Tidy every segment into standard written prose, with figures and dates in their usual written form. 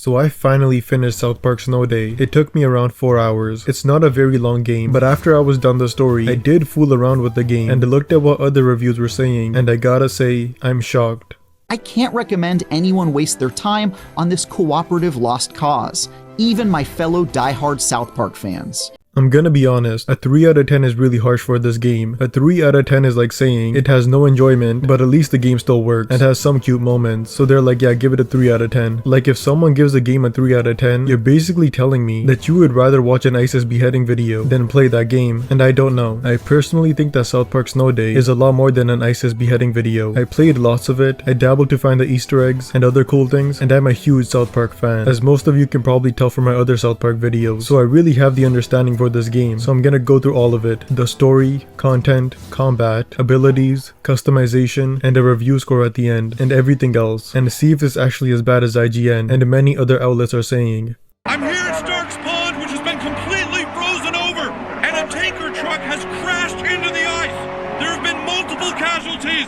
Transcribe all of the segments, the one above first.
So I finally finished South Park Snow Day. It took me around 4 hours. It's not a very long game, but after I was done the story, I did fool around with the game and looked at what other reviews were saying, and I gotta say, I'm shocked. I can't recommend anyone waste their time on this cooperative lost cause, even my fellow diehard South Park fans. I'm gonna be honest, a 3 out of 10 is really harsh for this game. A 3 out of 10 is like saying it has no enjoyment, but at least the game still works and has some cute moments. So they're like, yeah, give it a 3 out of 10. Like if someone gives a game a 3 out of 10, you're basically telling me that you would rather watch an ISIS beheading video than play that game. And I don't know. I personally think that South Park Snow Day is a lot more than an ISIS beheading video. I played lots of it, I dabbled to find the Easter eggs and other cool things, and I'm a huge South Park fan, as most of you can probably tell from my other South Park videos. So I really have the understanding for this game, so I'm gonna go through all of it. The story, content, combat, abilities, customization, and a review score at the end, and everything else, and see if it's actually as bad as IGN and many other outlets are saying. I'm here at Stark's Pond, which has been completely frozen over, and a tanker truck has crashed into the ice. There have been multiple casualties.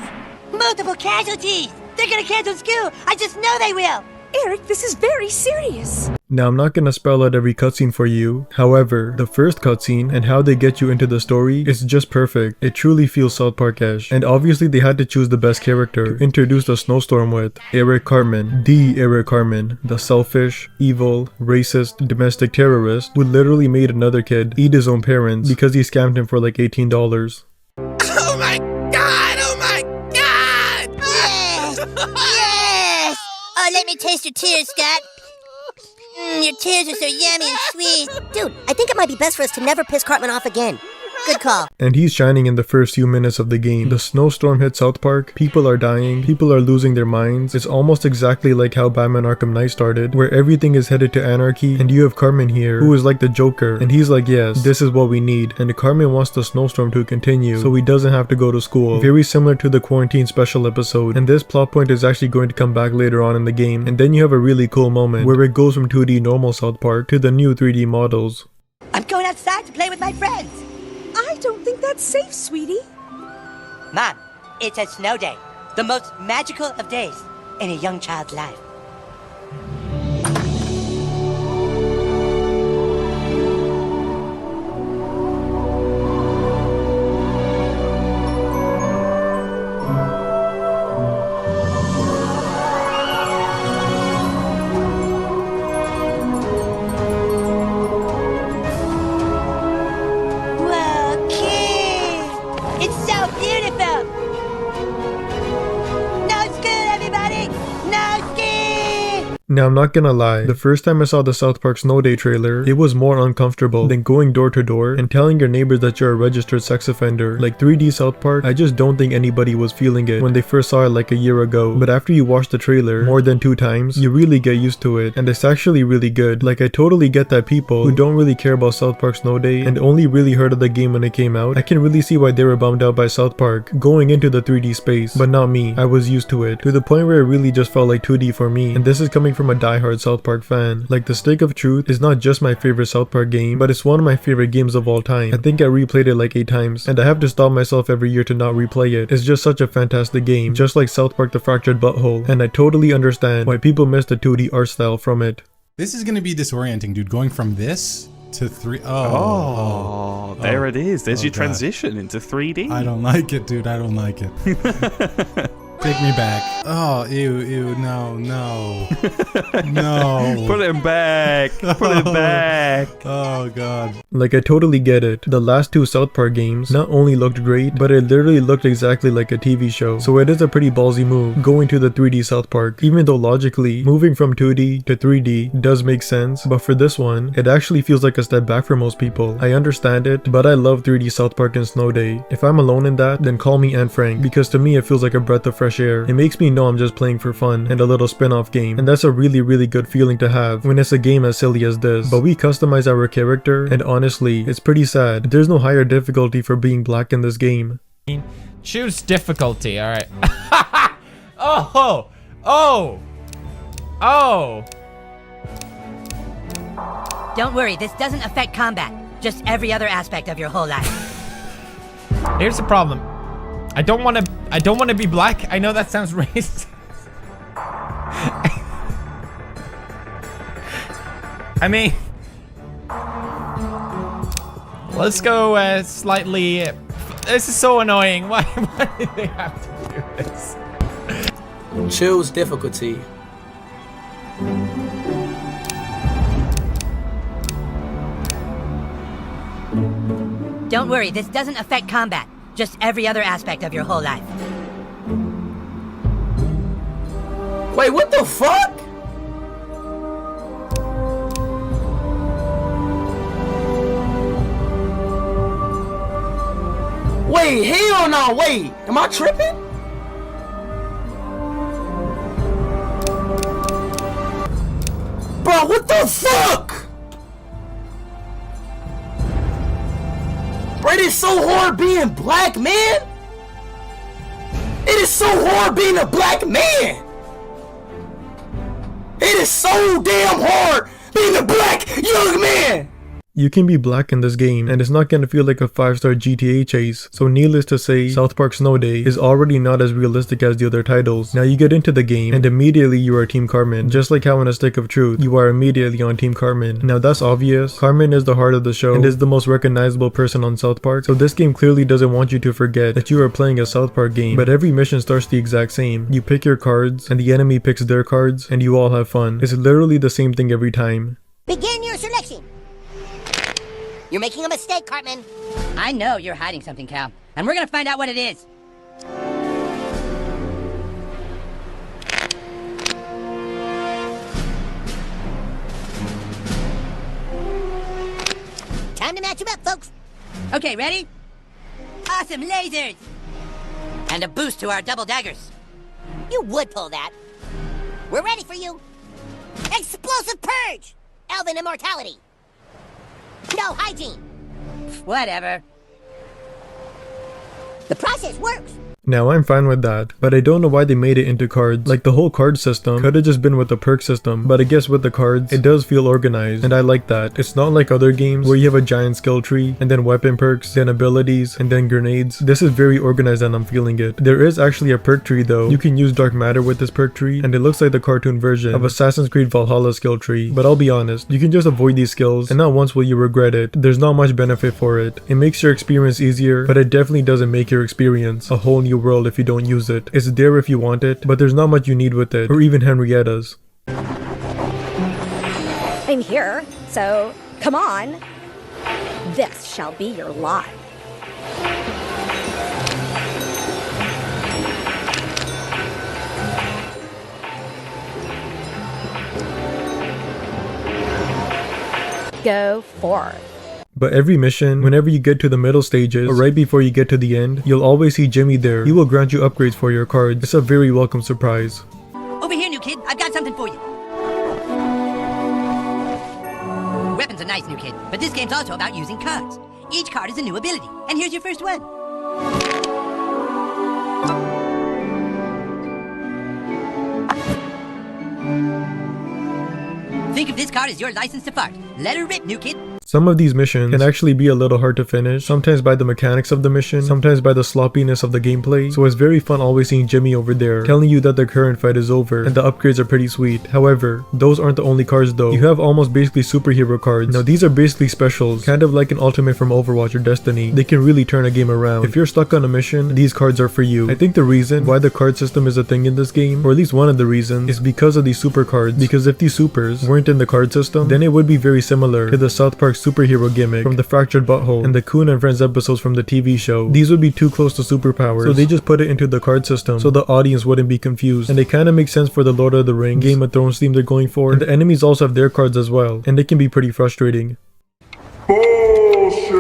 Multiple casualties! They're gonna cancel school! I just know they will! Eric, this is very serious. Now I'm not gonna spell out every cutscene for you, however, the first cutscene and how they get you into the story is just perfect. It truly feels South Park-ish, and obviously they had to choose the best character to introduce the snowstorm with, Eric Cartman, the Eric Cartman, the selfish, evil, racist, domestic terrorist who literally made another kid eat his own parents because he scammed him for like $18. Oh my god! Oh my god! Yes! Yes! Oh, let me taste your tears, Scott. Your tears are so yummy and sweet. Dude, I think it might be best for us to never piss Cartman off again. Good call. And he's shining in the first few minutes of the game. The snowstorm hit South Park, people are dying, people are losing their minds. It's almost exactly like how Batman Arkham Knight started, where everything is headed to anarchy, and you have Cartman here, who is like the Joker, and he's like, yes, this is what we need. And Cartman wants the snowstorm to continue, so he doesn't have to go to school. Very similar to the quarantine special episode, and this plot point is actually going to come back later on in the game. And then you have a really cool moment, where it goes from 2D normal South Park to the new 3D models. I'm going outside to play with my friends. I don't think that's safe, sweetie. Mom, it's a snow day. The most magical of days in a young child's life. Now I'm not gonna lie, the first time I saw the South Park Snow Day trailer, it was more uncomfortable than going door to door and telling your neighbors that you're a registered sex offender. Like 3D South Park, I just don't think anybody was feeling it when they first saw it like a year ago. But after you watch the trailer more than 2 times, you really get used to it, and it's actually really good. Like I totally get that people who don't really care about South Park Snow Day and only really heard of the game when it came out, I can really see why they were bummed out by South Park going into the 3D space. But not me, I was used to it, to the point where it really just felt like 2D for me, and this is coming from a diehard South Park fan. Like the Stick of Truth is not just my favorite South Park game, but it's one of my favorite games of all time. I think I replayed it like 8 times, and I have to stop myself every year to not replay it. It's just such a fantastic game, just like South Park The Fractured Butthole, and I totally understand why people miss the 2D art style from it. This is gonna be disorienting, dude. Going from this to 3. There it is. There's your God. transition into 3D. I don't like it, dude. I don't like it. Take me back. Oh, ew, no. No. Put him back. Put him back. Oh, God. Like I totally get it. The last 2 South Park games not only looked great, but it literally looked exactly like a TV show. So it is a pretty ballsy move going to the 3D South Park, even though logically, moving from 2D to 3D does make sense. But for this one, it actually feels like a step back for most people. I understand it, but I love 3D South Park and Snow Day. If I'm alone in that, then call me Anne Frank, because to me it feels like a breath of fresh air. It makes me know I'm just playing for fun and a little spin-off game, and that's a really good feeling to have when it's a game as silly as this. But we customize our character, and honestly, it's pretty sad. There's no higher difficulty for being black in this game. Choose difficulty, alright. Oh! Don't worry, this doesn't affect combat. Just every other aspect of your whole life. Here's the problem. I don't want to be black. I know that sounds racist. I mean, let's go slightly. This is so annoying. Why did they have to do this? Choose difficulty. Don't worry, this doesn't affect combat. Just every other aspect of your whole life. Wait, what the fuck? Wait, hell no, wait. Am I tripping? Bro, what the fuck? Bro, it is so hard being black, man. It is so hard being a black man. It is so damn hard being a black young man. You can be black in this game, and it's not gonna feel like a 5-star GTA chase. So needless to say, South Park Snow Day is already not as realistic as the other titles. Now you get into the game, and immediately you are Team Cartman. Just like how in A Stick of Truth, you are immediately on Team Cartman. Now that's obvious. Cartman is the heart of the show, and is the most recognizable person on South Park. So this game clearly doesn't want you to forget that you are playing a South Park game. But every mission starts the exact same. You pick your cards, and the enemy picks their cards, and you all have fun. It's literally the same thing every time. Begin your selection. You're making a mistake, Cartman. I know you're hiding something, Cal, and we're gonna find out what it is. Time to match them up, folks. Okay, ready? Awesome lasers! And a boost to our double daggers. You would pull that. We're ready for you. Explosive purge! Elven immortality. No hygiene. Whatever. The process works. Now I'm fine with that, but I don't know why they made it into cards. Like the whole card system could have just been with the perk system, but I guess with the cards, it does feel organized, and I like that. It's not like other games where you have a giant skill tree, and then weapon perks, then abilities, and then grenades. This is very organized and I'm feeling it. There is actually a perk tree though. You can use dark matter with this perk tree, and it looks like the cartoon version of Assassin's Creed Valhalla skill tree. But I'll be honest, you can just avoid these skills, and not once will you regret it. There's not much benefit for it. It makes your experience easier, but it definitely doesn't make your experience a whole new world if you don't use it. It's there if you want it, but there's not much you need with it, or even Henrietta's. I'm here, so come on. This shall be your lot. Go forth. But every mission, whenever you get to the middle stages, or right before you get to the end, you'll always see Jimmy there. He will grant you upgrades for your cards. It's a very welcome surprise. Over here, new kid. I've got something for you. Weapons are nice, new kid, but this game's also about using cards. Each card is a new ability, and here's your first one. Think of this card as your license to fart. Let her rip, new kid. Some of these missions can actually be a little hard to finish, sometimes by the mechanics of the mission, sometimes by the sloppiness of the gameplay, so it's very fun always seeing Jimmy over there, telling you that the current fight is over, and the upgrades are pretty sweet. However, those aren't the only cards though. You have almost basically superhero cards. Now these are basically specials, kind of like an ultimate from Overwatch or Destiny. They can really turn a game around. If you're stuck on a mission, these cards are for you. I think the reason why the card system is a thing in this game, or at least one of the reasons, is because of these super cards. Because if these supers weren't in the card system, then it would be very similar to the South Park superhero gimmick from the Fractured Butthole and the Coon and Friends episodes from the TV show. These would be too close to superpowers, so they just put it into the card system so the audience wouldn't be confused. And they kind of make sense for the Lord of the Rings, Game of Thrones theme they're going for, and the enemies also have their cards as well, and they can be pretty frustrating. Bullshit!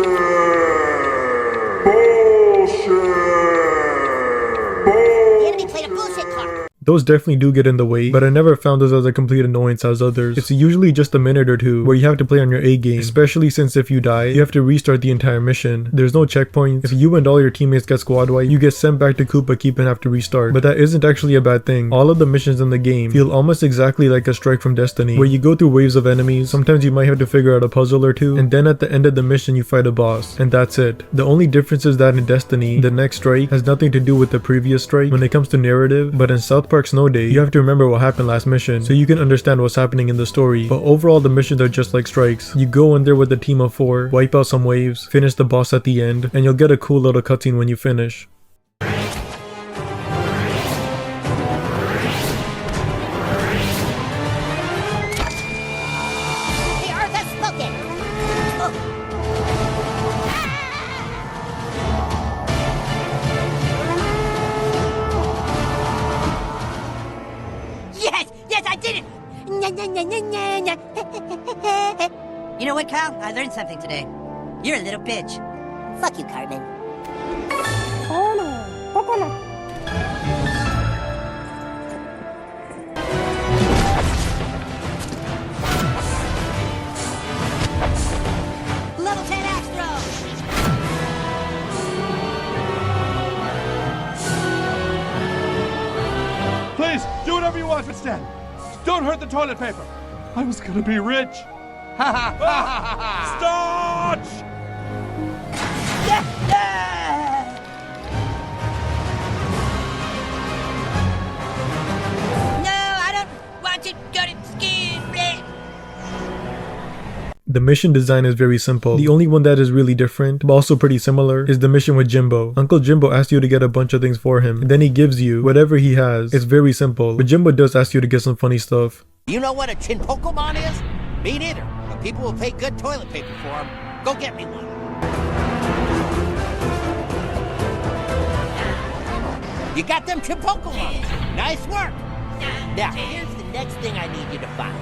The enemy played a bullshit card. Those definitely do get in the way, but I never found those as a complete annoyance as others. It's usually just a minute or two where you have to play on your A game, especially since if you die, you have to restart the entire mission. There's no checkpoints. If you and all your teammates get squad wiped, you get sent back to Coop Keep and have to restart. But that isn't actually a bad thing. All of the missions in the game feel almost exactly like a strike from Destiny, where you go through waves of enemies, sometimes you might have to figure out a puzzle or two, and then at the end of the mission you fight a boss, and that's it. The only difference is that in Destiny, the next strike has nothing to do with the previous strike when it comes to narrative, but in South Park Park Snow Day, you have to remember what happened last mission, so you can understand what's happening in the story. But overall, the missions are just like strikes. You go in there with a team of 4, wipe out some waves, finish the boss at the end, and you'll get a cool little cutscene when you finish. The earth has spoken. Oh. Yes! Yes, I did it! Nya, nya, nya, nya, nya, nya. You know what, Kyle? I learned something today. You're a little bitch. Fuck you, Cartman. Level 10 axe throw! Please, do whatever you want, but stand. Don't hurt the toilet paper. I was gonna be rich. Starch! No, I don't want to go to ski. The mission design is very simple. The only one that is really different, but also pretty similar, is the mission with Jimbo. Uncle Jimbo asks you to get a bunch of things for him, and then he gives you whatever he has. It's very simple, but Jimbo does ask you to get some funny stuff. You know what a chin Pokemon is? Me neither, but people will pay good toilet paper for them. Go get me one. You got them chin Pokemon. Nice work. Now, here's the next thing I need you to find.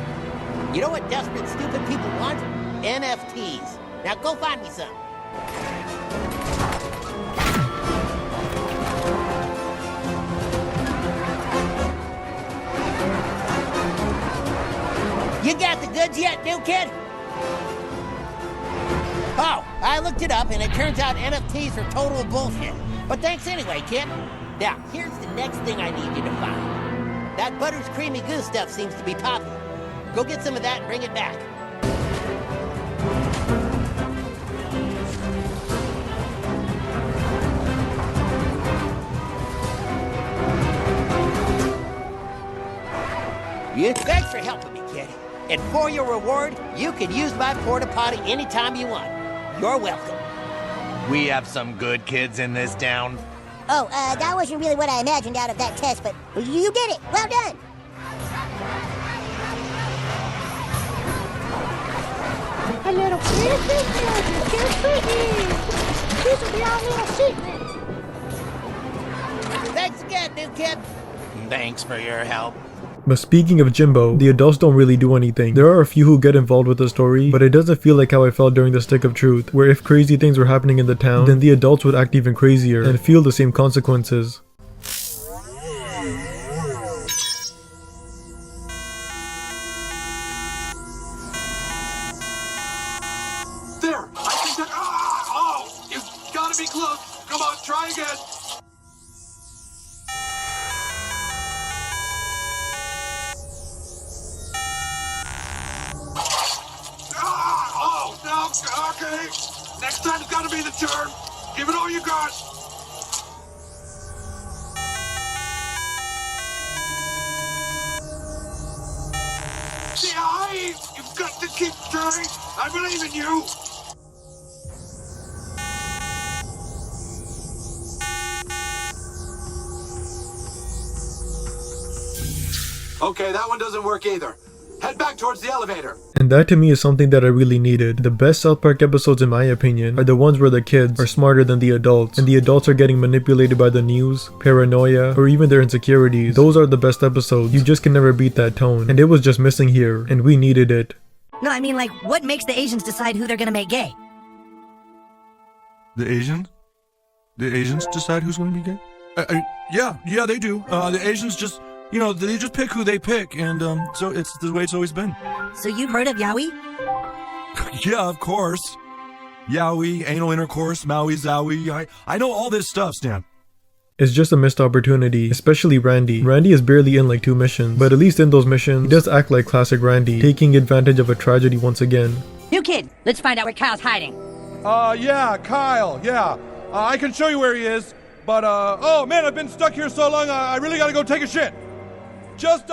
You know what desperate, stupid people want? NFTs. Now go find me some. You got the goods yet, new kid? Oh, I looked it up and it turns out NFTs are total bullshit. But thanks anyway, kid. Now, here's the next thing I need you to find. That Butter's Creamy Goo stuff seems to be popular. Go get some of that and bring it back. Yeah, thanks for helping me, kid. And for your reward, you can use my porta potty anytime you want. You're welcome. We have some good kids in this town. Oh, that wasn't really what I imagined out of that test, but you did it. Well done. A little kisses, kiss These will be our little secret. Thanks again, new kid. Thanks for your help. But speaking of Jimbo, the adults don't really do anything. There are a few who get involved with the story, but it doesn't feel like how I felt during the Stick of Truth, where if crazy things were happening in the town, then the adults would act even crazier and feel the same consequences. There! I think that... Oh! You've gotta be close! Come on, try again! Okay. Next time's gotta be the turn. Give it all you got. See, you've got to keep trying. I believe in you. Okay, that one doesn't work either. Head back towards the elevator. And that to me is something that I really needed. The best South Park episodes in my opinion are the ones where the kids are smarter than the adults, and the adults are getting manipulated by the news, paranoia, or even their insecurities. Those are the best episodes. You just can never beat that tone, and it was just missing here, and we needed it. No, I mean, like, what makes the Asians decide who they're gonna make gay? The Asians? The Asians decide who's gonna be gay? Yeah, they do. The Asians just... You know, they just pick who they pick, and so it's the way it's always been. So you've heard of Yowie? Yeah, of course. Yowie, anal intercourse, Maui, Zowie. I know all this stuff, Stan. It's just a missed opportunity, especially Randy. Randy is barely in like 2 missions, but at least in those missions, he does act like classic Randy, taking advantage of a tragedy once again. New kid, let's find out where Kyle's hiding. Yeah, Kyle, yeah. I can show you where he is, but, oh man, I've been stuck here so long, I really gotta go take a shit. Just,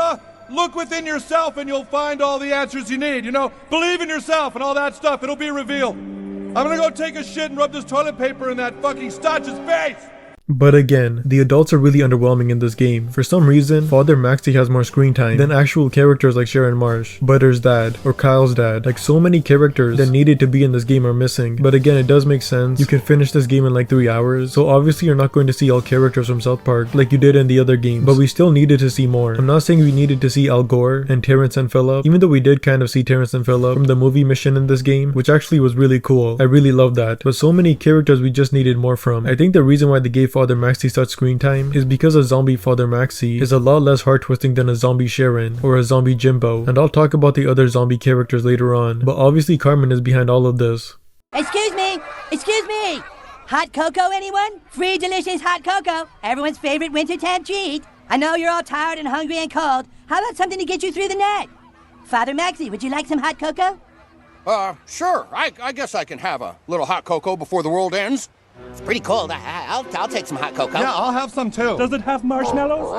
look within yourself and you'll find all the answers you need. You know, believe in yourself and all that stuff. It'll be revealed. I'm gonna go take a shit and rub this toilet paper in that fucking Stotch's face. But again, the adults are really underwhelming in this game. For some reason, Father Maxie has more screen time than actual characters like Sharon Marsh, Butter's dad, or Kyle's dad. Like, so many characters that needed to be in this game are missing. But again, it does make sense. You can finish this game in like 3 hours, so obviously you're not going to see all characters from South Park like you did in the other games. But we still needed to see more. I'm not saying we needed to see Al Gore and Terrence and Phillip, even though we did kind of see Terrence and Phillip from the movie mission in this game, which actually was really cool. I really love that. But so many characters we just needed more from. I think the reason why they gave Father Maxie such screen time is because a zombie Father Maxie is a lot less heart-twisting than a zombie Sharon or a zombie Jimbo, and I'll talk about the other zombie characters later on, but obviously Carmen is behind all of this. Excuse me! Excuse me! Hot cocoa, anyone? Free delicious hot cocoa, everyone's favorite wintertime treat. I know you're all tired and hungry and cold. How about something to get you through the night? Father Maxie, would you like some hot cocoa? Sure. I guess I can have a little hot cocoa before the world ends. It's pretty cold. I'll take some hot cocoa. Yeah, I'll have some too. Does it have marshmallows?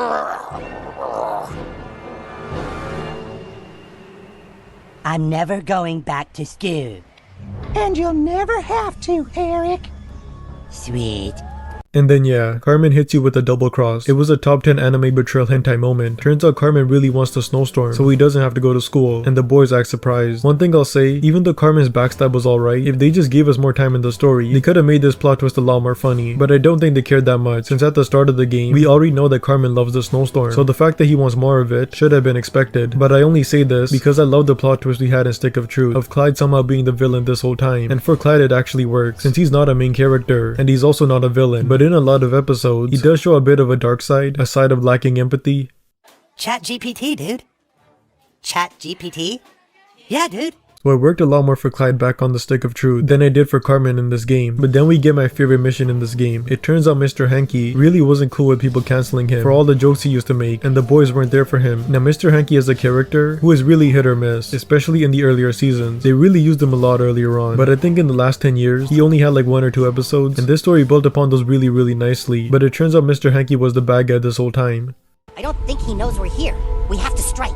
I'm never going back to school. And you'll never have to, Eric. Sweet. And then yeah, Carmen hits you with a double cross. It was a top 10 anime betrayal hentai moment. Turns out Carmen really wants the snowstorm, so he doesn't have to go to school, and the boys act surprised. One thing I'll say, even though Carmen's backstab was alright, if they just gave us more time in the story, they could have made this plot twist a lot more funny. But I don't think they cared that much, since at the start of the game, we already know that Carmen loves the snowstorm, so the fact that he wants more of it should have been expected. But I only say this because I love the plot twist we had in Stick of Truth, of Clyde somehow being the villain this whole time. And for Clyde it actually works, since he's not a main character, and he's also not a villain. But in a lot of episodes, he does show a bit of a dark side, a side of lacking empathy. Chat GPT, dude. Chat GPT? Yeah, dude. So it worked a lot more for Clyde back on the Stick of Truth than it did for Carmen in this game. But then we get my favorite mission in this game. It turns out Mr. Hankey really wasn't cool with people canceling him for all the jokes he used to make, and the boys weren't there for him. Now Mr. Hankey is a character who is really hit or miss, especially in the earlier seasons. They really used him a lot earlier on, but I think in the last 10 years, he only had like 1 or 2 episodes, and this story built upon those really nicely. But it turns out Mr. Hankey was the bad guy this whole time. I don't think he knows we're here. We have to strike.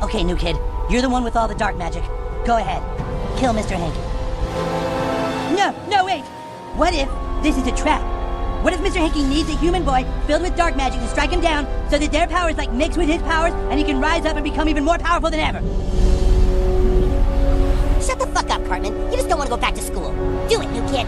Okay, new kid. You're the one with all the dark magic. Go ahead. Kill Mr. Hankey. No, wait! What if this is a trap? What if Mr. Hankey needs a human boy filled with dark magic to strike him down so that their powers like mix with his powers and he can rise up and become even more powerful than ever? Shut the fuck up, Cartman. You just don't want to go back to school. Do it, new kid.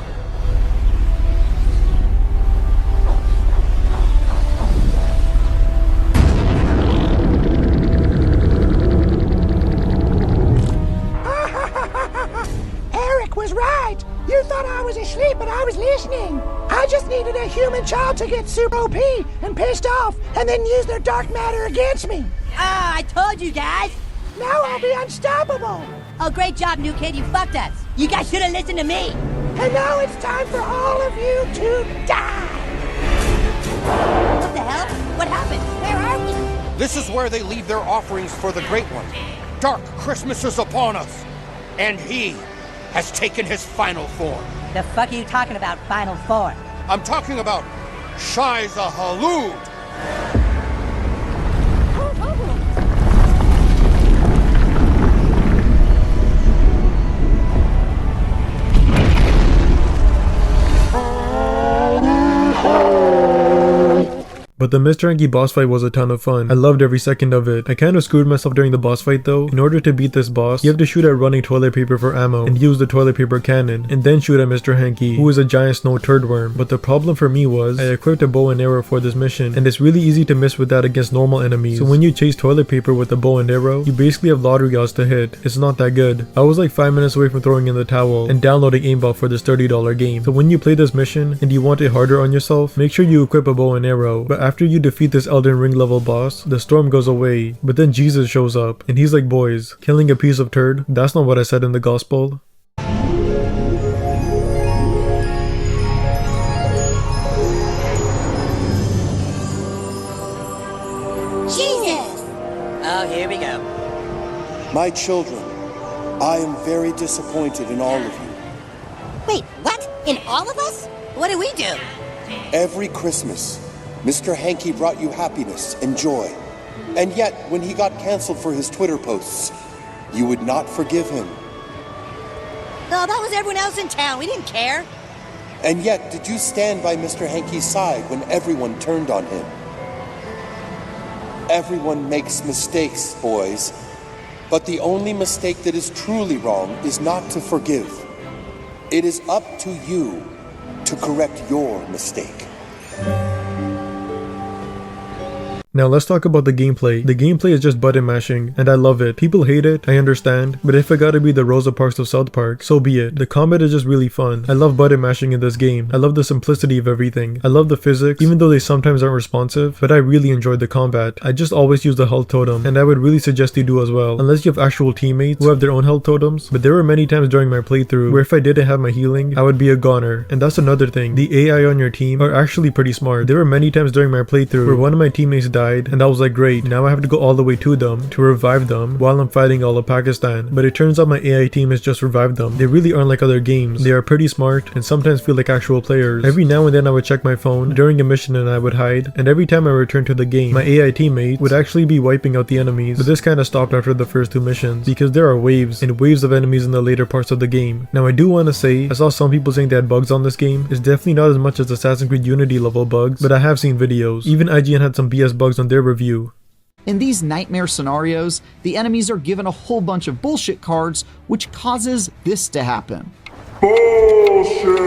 Was right. You thought I was asleep, but I was listening. I just needed a human child to get super OP and pissed off and then use their dark matter against me. Ah, I told you guys. Now I'll be unstoppable. Oh, great job, new kid. You fucked us. You guys should have listened to me. And now it's time for all of you to die. What the hell? What happened? Where are we? This is where they leave their offerings for the Great One. Dark Christmas is upon us, and he has taken his final form. The fuck are you talking about, final form? I'm talking about Shiza Halud. But the Mr. Hankey boss fight was a ton of fun. I loved every second of it. I kind of screwed myself during the boss fight though. In order to beat this boss, you have to shoot at running toilet paper for ammo and use the toilet paper cannon, and then shoot at Mr. Hankey, who is a giant snow turdworm. But the problem for me was, I equipped a bow and arrow for this mission, and it's really easy to miss with that against normal enemies. So when you chase toilet paper with a bow and arrow, you basically have lottery odds to hit. It's not that good. I was like 5 minutes away from throwing in the towel and downloading aimbot for this $30 game. So when you play this mission and you want it harder on yourself, make sure you equip a bow and arrow. But after you defeat this Elden Ring level boss, the storm goes away, but then Jesus shows up, and he's like, boys, killing a piece of turd? That's not what I said in the gospel. Jesus! Oh, here we go. My children, I am very disappointed in all of you. Wait, what? In all of us? What do we do? Every Christmas, Mr. Hankey brought you happiness and joy. And yet, when he got canceled for his Twitter posts, you would not forgive him. No, that was everyone else in town. We didn't care. And yet, did you stand by Mr. Hankey's side when everyone turned on him? Everyone makes mistakes, boys. But the only mistake that is truly wrong is not to forgive. It is up to you to correct your mistake. Now let's talk about the gameplay. The gameplay is just button mashing, and I love it. People hate it, I understand, but if it gotta be the Rosa Parks of South Park, so be it. The combat is just really fun. I love button mashing in this game. I love the simplicity of everything. I love the physics, even though they sometimes aren't responsive, but I really enjoyed the combat. I just always use the health totem, and I would really suggest you do as well, unless you have actual teammates who have their own health totems, but there were many times during my playthrough where if I didn't have my healing, I would be a goner. And that's another thing. The AI on your team are actually pretty smart. There were many times during my playthrough where one of my teammates died, and I was like, great, now I have to go all the way to them to revive them while I'm fighting all of Pakistan. But it turns out my AI team has just revived them. They really aren't like other games. They are pretty smart and sometimes feel like actual players. Every now and then I would check my phone during a mission and I would hide, and every time I returned to the game, my AI teammate would actually be wiping out the enemies. But this kind of stopped after the first 2 missions because there are waves and waves of enemies in the later parts of the game. Now I do want to say, I saw some people saying they had bugs on this game. It's definitely not as much as Assassin's Creed Unity level bugs, but I have seen videos. Even IGN had some BS bugs on their review. In these nightmare scenarios, the enemies are given a whole bunch of bullshit cards, which causes this to happen. Bullshit!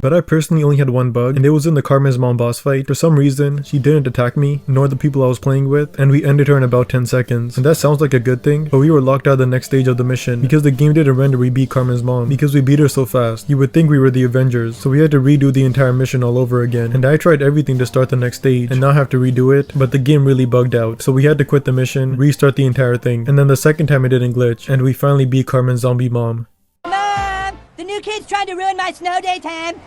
But I personally only had one bug, and it was in the Carmen's mom boss fight. For some reason, she didn't attack me, nor the people I was playing with, and we ended her in about 10 seconds. And that sounds like a good thing, but we were locked out of the next stage of the mission, because the game didn't render we beat Carmen's mom, because we beat her so fast. You would think we were the Avengers, so we had to redo the entire mission all over again. And I tried everything to start the next stage, and not have to redo it, but the game really bugged out. So we had to quit the mission, restart the entire thing, and then the second time it didn't glitch, and we finally beat Carmen's zombie mom. Mom! The new kid's trying to ruin my snow day time!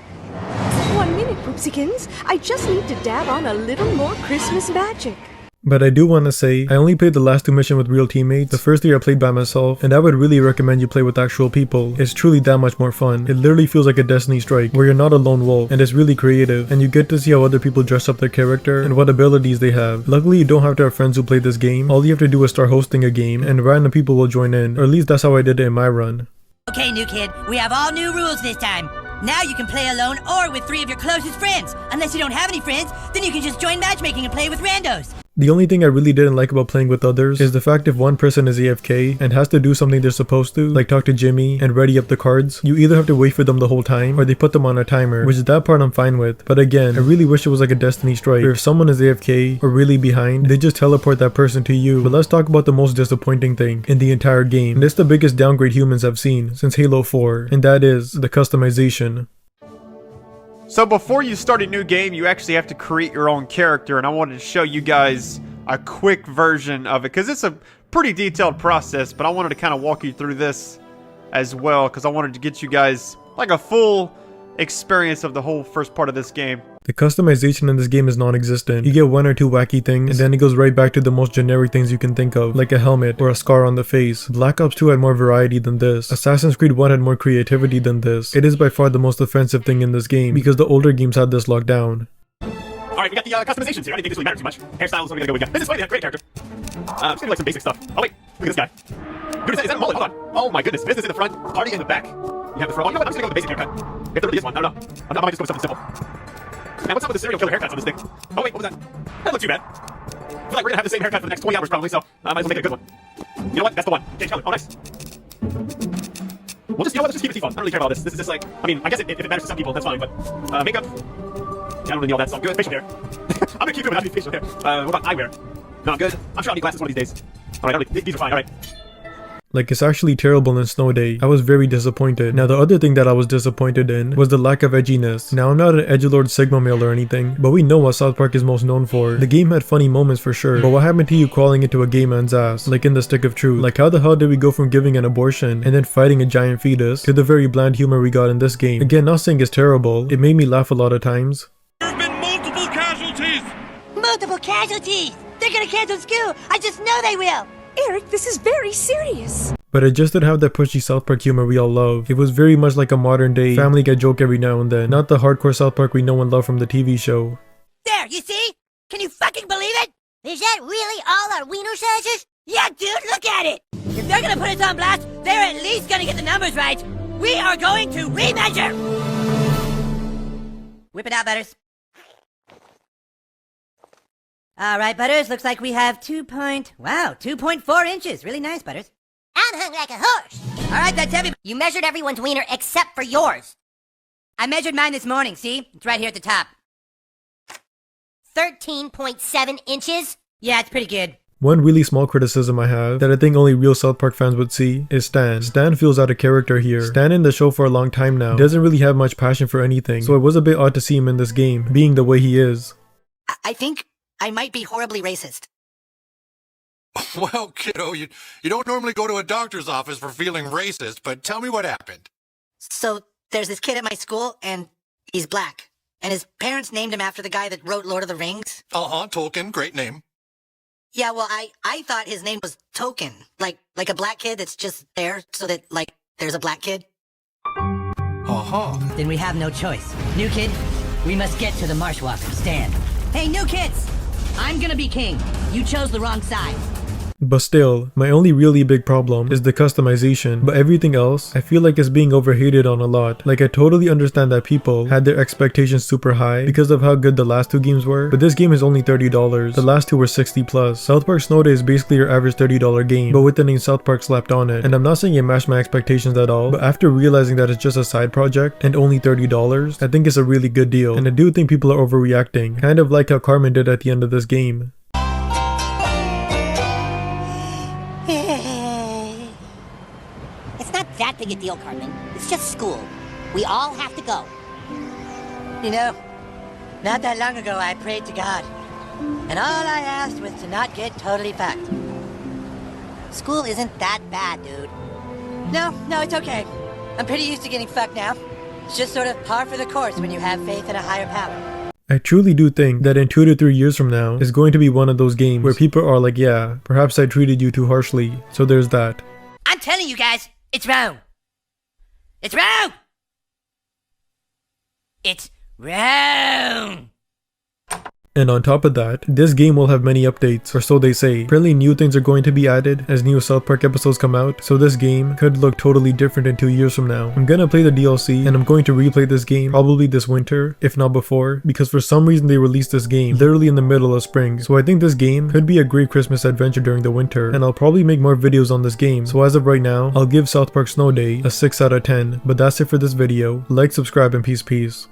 1 minute, Poopsikins. I just need to dab on a little more Christmas magic. But I do want to say, I only played the last 2 missions with real teammates. The first 3 I played by myself, and I would really recommend you play with actual people. It's truly that much more fun. It literally feels like a Destiny strike, where you're not a lone wolf, and it's really creative, and you get to see how other people dress up their character, and what abilities they have. Luckily, you don't have to have friends who play this game. All you have to do is start hosting a game, and random people will join in, or at least that's how I did it in my run. Okay, new kid, we have all new rules this time. Now you can play alone or with 3 of your closest friends. Unless you don't have any friends, then you can just join matchmaking and play with randos. The only thing I really didn't like about playing with others is the fact if one person is AFK and has to do something they're supposed to, like talk to Jimmy and ready up the cards, you either have to wait for them the whole time or they put them on a timer, which is that part I'm fine with. But again, I really wish it was like a Destiny strike, where if someone is AFK or really behind, they just teleport that person to you. But let's talk about the most disappointing thing in the entire game. And it's the biggest downgrade humans have seen since Halo 4, and that is the customization. So before you start a new game, you actually have to create your own character, and I wanted to show you guys a quick version of it, because it's a pretty detailed process, but I wanted to kind of walk you through this as well, because I wanted to get you guys like a full experience of the whole first part of this game. The customization in this game is non-existent. You get 1 or 2 wacky things, and then it goes right back to the most generic things you can think of, like a helmet or a scar on the face. Black Ops 2 had more variety than this. Assassin's Creed 1 had more creativity than this. It is by far the most offensive thing in this game, because the older games had this locked down. Alright, we got the customizations here. I didn't think this really mattered too much. Hairstyles, what are we gonna go with? This is funny, they have great character. I'm just gonna do like some basic stuff. Oh wait, look at this guy. Dude, is that a mullet? Hold on. Oh my goodness, business in the front, party in the back. You have the front. Oh, you know what? I'm just gonna go with the basic haircut. We have to really this one. I don't know. I might just go with something simple. Man, what's up with the serial killer haircuts on this thing? Oh wait, what was that? That looks too bad. I feel like we're gonna have the same haircut for the next 20 hours probably, so I might as well make it a good one. You know what? That's the one. Change color. Oh, nice. We'll just, you know what? Let's just keep it default. I don't really care about this. This is just like, I mean, I guess if it matters to some people, that's fine, but makeup. I don't really know all that stuff. Good. Facial hair. I'm gonna keep it without any facial hair. What about eyewear? No, I'm good. I'm sure I'll need glasses one of these days. Alright, these are fine. Alright. Like, it's actually terrible in Snow Day. I was very disappointed. Now, the other thing that I was disappointed in was the lack of edginess. Now, I'm not an edgelord Sigma male or anything, but we know what South Park is most known for. The game had funny moments for sure, but what happened to you crawling into a gay man's ass, like in the Stick of Truth? Like, how the hell did we go from giving an abortion and then fighting a giant fetus to the very bland humor we got in this game? Again, not saying it's terrible. It made me laugh a lot of times. There have been multiple casualties! Multiple casualties! They're gonna cancel school! I just know they will! Eric, this is very serious. but it just didn't have that pushy South Park humor we all love. It was very much like a modern day Family Guy joke every now and then, not the hardcore South Park we know and love from the TV show. There, you see? Can you fucking believe it? Is that really all our wiener sizes? Yeah, dude, look at it! If they're gonna put us on blast, they're at least gonna get the numbers right. We are going to remeasure! Whip it out, Butters. Alright, Butters, looks like we have 2.4 inches. Really nice, Butters. I'm hung like a horse. Alright, that's heavy. You measured everyone's wiener except for yours. I measured mine this morning, see? It's right here at the top. 13.7 inches? Yeah, it's pretty good. One really small criticism I have, that I think only real South Park fans would see, is Stan. Stan feels out of character here. Stan in the show for a long time now doesn't really have much passion for anything, so it was a bit odd to see him in this game, being the way he is. I think I might be horribly racist. Well, kiddo, you don't normally go to a doctor's office for feeling racist, but tell me what happened. So, there's this kid at my school, and he's black. And his parents named him after the guy that wrote Lord of the Rings. Uh-huh, Tolkien, great name. Yeah, well, I thought his name was Token. Like a black kid that's just there so that, like, there's a black kid. Uh-huh. Then we have no choice. New kid, we must get to the Marshwalker stand. Hey, new kids! I'm gonna be king. You chose the wrong side. But still, my only really big problem is the customization, but everything else, I feel like it's being overhated on a lot. Like, I totally understand that people had their expectations super high because of how good the last two games were, but this game is only $30. The last two were $60 plus. South Park Snow Day is basically your average $30 game, but with the name South Park slapped on it. And I'm not saying it matched my expectations at all, but after realizing that it's just a side project and only $30, I think it's a really good deal. And I do think people are overreacting, kind of like how Carmen did at the end of this game. That big a deal, Cartman. It's just school. We all have to go. You know, not that long ago I prayed to God. And all I asked was to not get totally fucked. School isn't that bad, dude. No, it's okay. I'm pretty used to getting fucked now. It's just sort of par for the course when you have faith in a higher power. I truly do think that in 2 to 3 years from now is going to be one of those games where people are like, yeah, perhaps I treated you too harshly, so there's that. I'm telling you guys, it's wrong. It's wrong! It's wrong! And on top of that, this game will have many updates, or so they say. Apparently new things are going to be added as new South Park episodes come out, so this game could look totally different in 2 years from now. I'm gonna play the DLC, and I'm going to replay this game probably this winter, if not before, because for some reason they released this game literally in the middle of spring. So I think this game could be a great Christmas adventure during the winter, and I'll probably make more videos on this game. So as of right now, I'll give South Park Snow Day a 6 out of 10, but that's it for this video. Like, subscribe, and peace.